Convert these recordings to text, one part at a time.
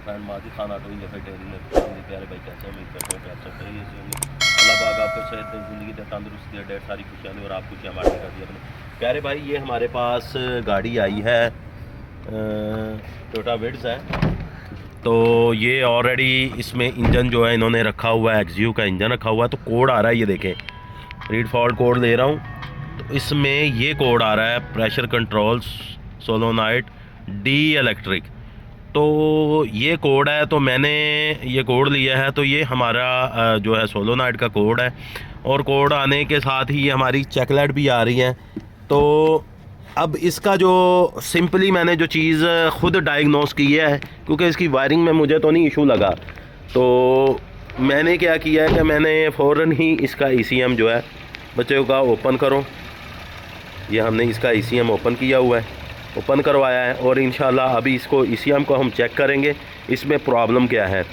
Friend Majid Khan auto vegetarian प्यारे भाई कैसे उम्मीद करते हैं कि आप सब सही से होंगे। अल्लाह पाक आपको सेहत दे, ज़िंदगी दे, तंदुरुस्ती दे, ढेर सारी खुशियाँ दे और आप खुशियाँ बांटे कर दी अपने प्यारे भाई। ये हमारे पास गाड़ी आई है, टोयोटा विड्स है। तो ये ऑलरेडी इसमें इंजन जो है इन्होंने रखा हुआ है, एक्सयू का इंजन रखा हुआ है। तो कोड आ रहा है, ये देखें, रीड फॉल्ट कोड ले रहा हूँ। तो इसमें ये कोड आ रहा है, प्रेशर कंट्रोल सोलोनाइट डी इलेक्ट्रिक। तो ये कोड है, तो मैंने ये कोड लिया है। तो ये हमारा जो है सोलोनाइट का कोड है, और कोड आने के साथ ही हमारी चेकलाइट भी आ रही है। तो अब इसका जो सिंपली मैंने जो चीज़ ख़ुद डायग्नोस की है, क्योंकि इसकी वायरिंग में मुझे तो नहीं इशू लगा, तो मैंने क्या किया है कि मैंने फ़ौरन ही इसका ECM जो है बच्चों का ओपन करो, ये हमने इसका ECM ओपन किया हुआ है, ओपन करवाया है। और इंशाल्लाह अभी इसको ECM को हम चेक करेंगे इसमें प्रॉब्लम क्या है।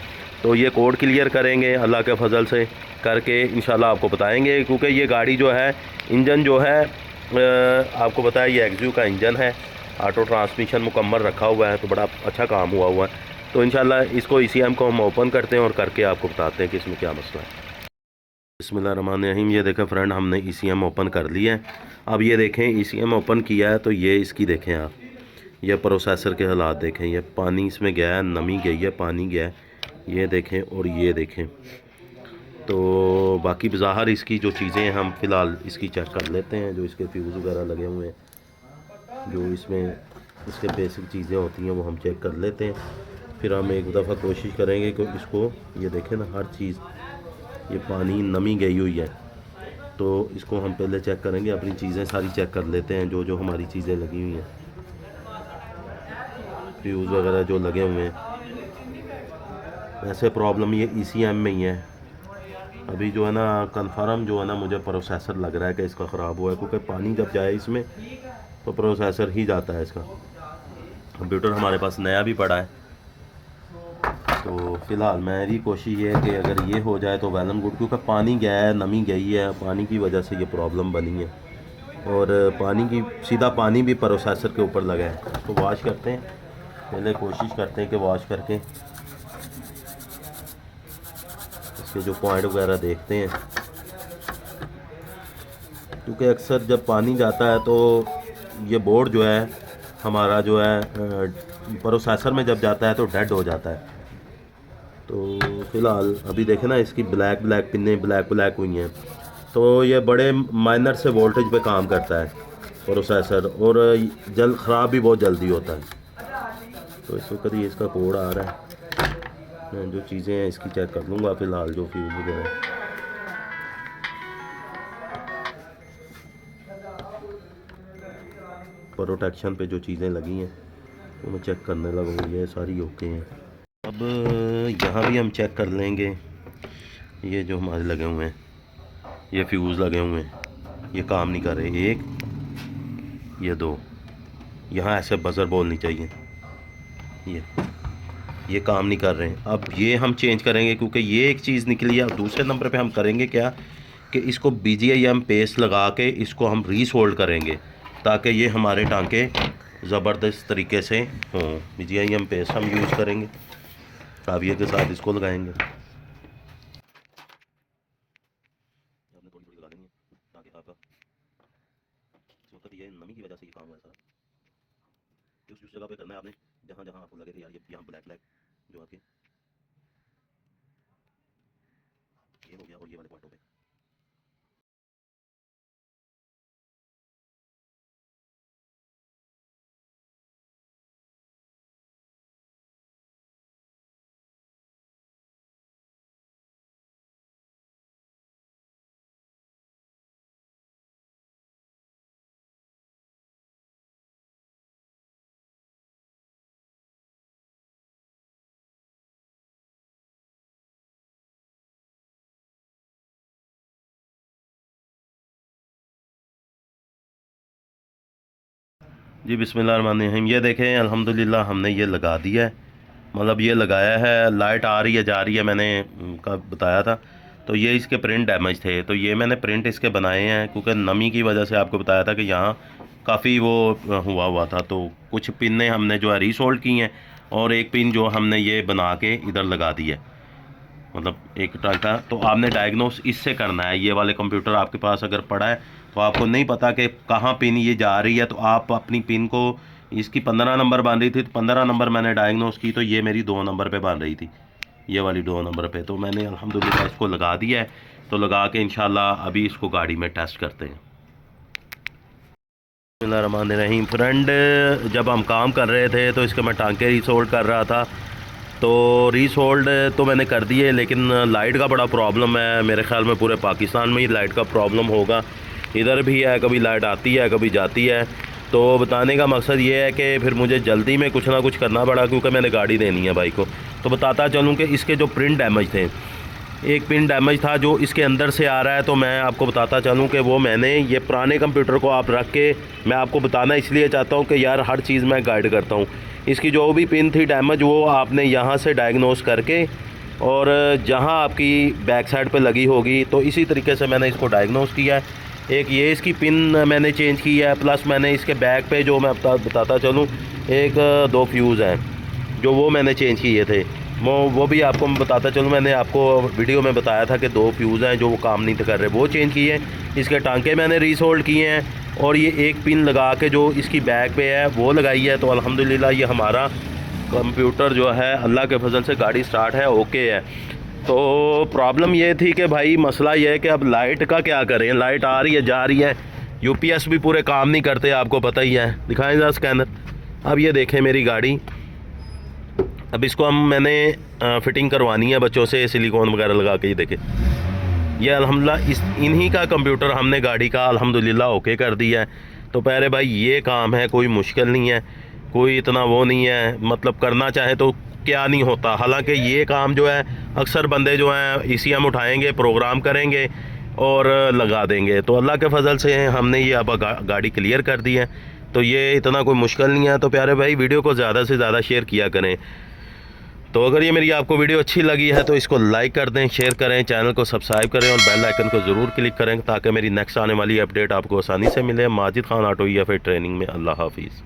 तो ये कोड क्लियर करेंगे अल्लाह के फजल से करके, इंशाल्लाह आपको बताएंगे। क्योंकि ये गाड़ी जो है, इंजन जो है आपको पता है ये एक्सयू का इंजन है, ऑटो ट्रांसमिशन मुकम्मल रखा हुआ है, तो बड़ा अच्छा काम हुआ है। तो इंशाल्लाह इसको ECM को हम ओपन करते हैं और करके आपको बताते हैं कि इसमें क्या मसला है। बिस्मिल्लाहिर्रहमानिर्रहीम। ये देखें फ्रेंड, हमने ECM ओपन कर लिया है। अब ये देखें ECM ओपन किया है, तो ये इसकी देखें आप, ये प्रोसेसर के हालात देखें, ये पानी इसमें गया है, नमी गई है, पानी गया है, ये देखें और ये देखें। तो बाकी बाहर इसकी जो चीज़ें हैं हम फ़िलहाल इसकी चेक कर लेते हैं, जो इसके फ्यूज़ वगैरह लगे हुए हैं, जो इसमें इसके बेसिक चीज़ें होती हैं वो हम चेक कर लेते हैं। फिर हम एक दफ़ा कोशिश करेंगे कि इसको, ये देखें ना, हर चीज़, ये पानी नमी गई हुई है, तो इसको हम पहले चेक करेंगे, अपनी चीज़ें सारी चेक कर लेते हैं, जो जो हमारी चीज़ें लगी हुई हैं, फ्यूज़ वगैरह जो लगे हुए हैं। वैसे प्रॉब्लम ये ECM में ही है। अभी जो है ना कंफर्म जो है ना, मुझे प्रोसेसर लग रहा है कि इसका ख़राब हुआ है, क्योंकि पानी जब जाए इसमें तो प्रोसेसर ही जाता है इसका। कंप्यूटर हमारे पास नया भी पड़ा है, तो फ़िलहाल मेरी कोशिश ये है कि अगर ये हो जाए तो वेल एंड गुड, क्योंकि पानी गया है, नमी गई है, पानी की वजह से ये प्रॉब्लम बनी है। और पानी की सीधा पानी भी प्रोसेसर के ऊपर लगा है। तो वॉश करते हैं, पहले कोशिश करते हैं कि वॉश करके इसके जो पॉइंट वगैरह देखते हैं, क्योंकि अक्सर जब पानी जाता है तो ये बोर्ड जो है हमारा जो है प्रोसेसर में जब जाता है तो डेड हो जाता है। तो फ़िलहाल अभी देखें ना, इसकी ब्लैक ब्लैक पिनें ब्लैक ब्लैक हुई हैं, तो ये बड़े माइनर से वोल्टेज पे काम करता है प्रोसेसर, और ख़राब भी बहुत जल्दी होता है। तो इस वक्त ये इसका कोड आ रहा है, मैं जो चीज़ें हैं इसकी चेक कर लूँगा फ़िलहाल, जो फ्यूज़ वगैरह प्रोटेक्शन पे जो चीज़ें लगी हैं वो मैं चेक करने लगूँगा, ये सारी ओके हैं। अब यहाँ भी हम चेक कर लेंगे, ये जो हमारे लगे हुए हैं, ये फ्यूज़ लगे हुए हैं, ये काम नहीं कर रहे, एक, ये दो, यहाँ ऐसे बज़र बोलनी चाहिए, ये काम नहीं कर रहे हैं। अब ये हम चेंज करेंगे, क्योंकि ये एक चीज़ निकली है। दूसरे नंबर पे हम करेंगे क्या कि इसको BGIM पेस्ट लगा के इसको हम रीसोल्ड करेंगे, ताकि ये हमारे टांके ज़बरदस्त तरीके से हों। BGIM पेस्ट हम यूज़ करेंगे, काविये के साथ इसको लगाएंगे। आपने थोड़ी थोड़ी लगा देनी है, ताकि आपका इस वक्त ये नमी की वजह से ये काम हुआ है सारा। उस जगह पे करना है आपने जहाँ जहाँ आपको लगे कि यार ये यहाँ ब्लैक ब्लैक जो आपके ये हो गया, और ये वाले पॉइंटों पे जी बिस्मिल्लाहिर्रहमानिर्रहीम। ये देखें अल्हम्दुलिल्लाह हमने ये लगा दिया है, मतलब ये लगाया है, लाइट आ रही है जा रही है, मैंने का बताया था। तो ये इसके प्रिंट डैमेज थे, तो ये मैंने प्रिंट इसके बनाए हैं, क्योंकि नमी की वजह से आपको बताया था कि यहाँ काफ़ी वो हुआ था। तो कुछ पिनें हमने जो है रीसोल्ड की हैं, और एक पिन जो हमने ये बना के इधर लगा दी है, मतलब एक टाइटा। तो आपने डायग्नोस इससे करना है। ये वाले कंप्यूटर आपके पास अगर पड़ा है तो आपको नहीं पता कि कहाँ पिन ये जा रही है, तो आप अपनी पिन को, इसकी 15 नंबर बन रही थी तो 15 नंबर मैंने डायग्नोस की, तो ये मेरी 2 नंबर पे बन रही थी, ये वाली 2 नंबर पे। तो मैंने अल्हम्दुलिल्लाह इसको लगा दिया है। तो लगा के इंशाल्लाह अभी इसको गाड़ी में टेस्ट करते हैं। बिस्मिल्लाहिर्रहमानिर्रहीम। फ्रेंड, जब हम काम कर रहे थे तो इसके मैं टांके रीसोल्ड कर रहा था। तो रीसोल्ड तो मैंने कर दिए, लेकिन लाइट का बड़ा प्रॉब्लम है। मेरे ख्याल में पूरे पाकिस्तान में ही लाइट का प्रॉब्लम होगा। इधर भी है, कभी लाइट आती है कभी जाती है। तो बताने का मकसद ये है कि फिर मुझे जल्दी में कुछ ना कुछ करना पड़ा, क्योंकि मैंने गाड़ी देनी है भाई को। तो बताता चलूँ कि इसके जो प्रिंट डैमेज थे, एक पिन डैमेज था जो इसके अंदर से आ रहा है। तो मैं आपको बताता चलूँ कि वो मैंने ये पुराने कंप्यूटर को आप रख के, मैं आपको बताना इसलिए चाहता हूँ कि यार हर चीज़ मैं गाइड करता हूँ। इसकी जो भी पिन थी डैमेज, वो आपने यहाँ से डायग्नोस करके, और जहाँ आपकी बैक साइड पे लगी होगी तो इसी तरीके से मैंने इसको डायग्नोस किया है। एक ये इसकी पिन मैंने चेंज की है, प्लस मैंने इसके बैक पे जो मैं बताता चलूँ, एक 2 फ्यूज़ हैं जो वो मैंने चेंज किए थे। वो भी आपको मैं बताता चलूँ, मैंने आपको वीडियो में बताया था कि 2 फ्यूज़ हैं जो वो काम नहीं कर रहे, वो चेंज किए हैं। इसके टांके मैंने रीसोल्ड किए हैं, और ये एक पिन लगा के जो इसकी बैक पे है वो लगाई है। तो अल्हम्दुलिल्लाह ये हमारा कंप्यूटर जो है अल्लाह के फजल से गाड़ी स्टार्ट है, ओके है। तो प्रॉब्लम ये थी कि भाई मसला ये है कि अब लाइट का क्या करें, लाइट आ रही है जा रही है, यूपीएस भी पूरे काम नहीं करते, आपको पता ही है। दिखाएं ज़रा स्कैनर। अब ये देखें मेरी गाड़ी, अब इसको मैंने फ़िटिंग करवानी है बच्चों से सिलिकॉन वगैरह लगा के। ये देखें, ये अल्हम्दुलिल्लाह इन्हीं का कंप्यूटर हमने गाड़ी का अल्हम्दुलिल्लाह ओके कर दिया है। तो प्यारे भाई ये काम है, कोई मुश्किल नहीं है, कोई इतना वो नहीं है, मतलब करना चाहे तो क्या नहीं होता। हालांकि ये काम जो है अक्सर बंदे जो हैं ECM उठाएंगे, प्रोग्राम करेंगे और लगा देंगे। तो अल्लाह के फजल से हमने ये अब गाड़ी क्लियर कर दी है, तो ये इतना कोई मुश्किल नहीं है। तो प्यारे भाई वीडियो को ज़्यादा से ज़्यादा शेयर किया करें। तो अगर ये मेरी आपको वीडियो अच्छी लगी है तो इसको लाइक कर दें, शेयर करें, चैनल को सब्सक्राइब करें और बेल आइकन को ज़रूर क्लिक करें, ताकि मेरी नेक्स्ट आने वाली अपडेट आपको आसानी से मिले। माजिद खान ऑटो या फिर ट्रेनिंग में। अल्लाह हाफिज़।